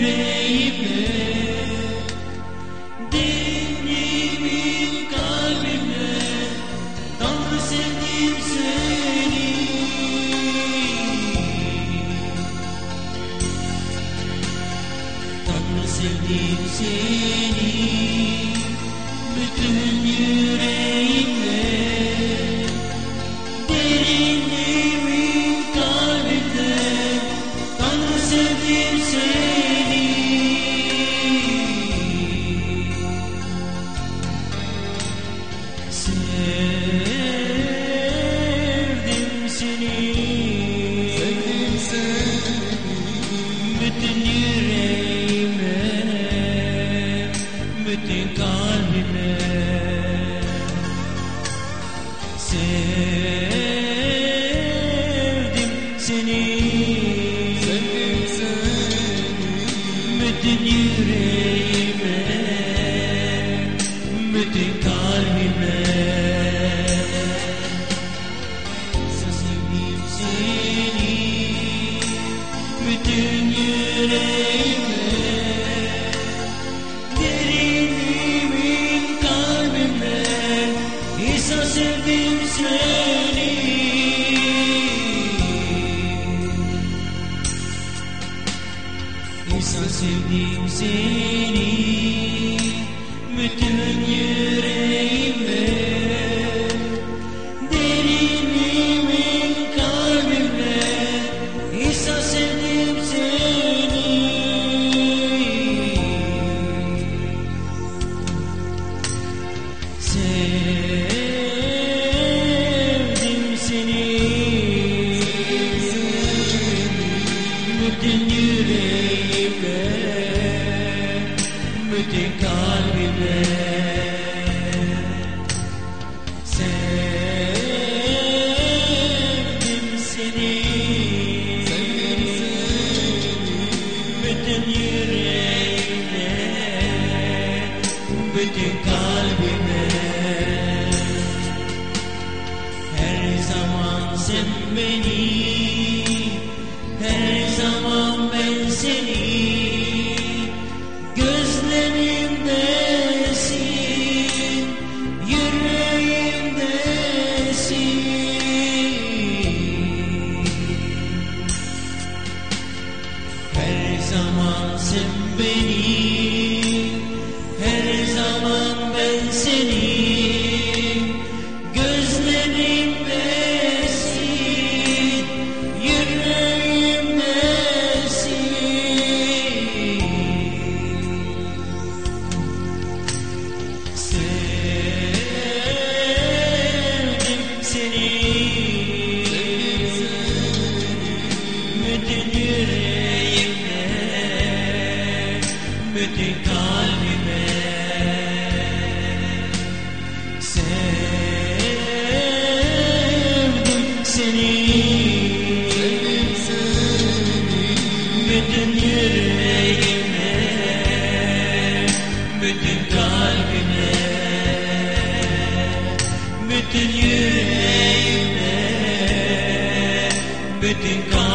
yüreğime, derimin kalbime, tanrı sevdim seni. Tanrı sevdim seni, bütün yüreğimle, derinliğimin kalbinde. Tanrı sevdim seni, sevdim seni, Sevdim seni, bütün yüreğime, bütün kalbime. Sevdim seni, sevdim seni, bütün yüreğime, bütün kalbime. Sevdim seni, bütün yüreğime, derinliğimin kalbime. İsa sevdim seni. İsa sevdim seni, bütün yüreğime, derinliğimin kalbime. İsa sevdim seni, sevdim seni, bütün yüreğime, bütün kalbime. Sevdim seni, sevdim seni, bütün yüreğime, bütün kalbime. Her zaman sen beni, her zaman ben seni, gözlerimdesin, yüreğimdesin. Her zaman sen beni, her zaman ben seni, gözlerimdesin, yüreğimdesin. Sevdim seni, bütün yüreğimle, bütün kalbime. Sevdim seni, sevdim seni, bütün yüreğime, bütün kalbime. Bütün yüreğime, bütün kalbime.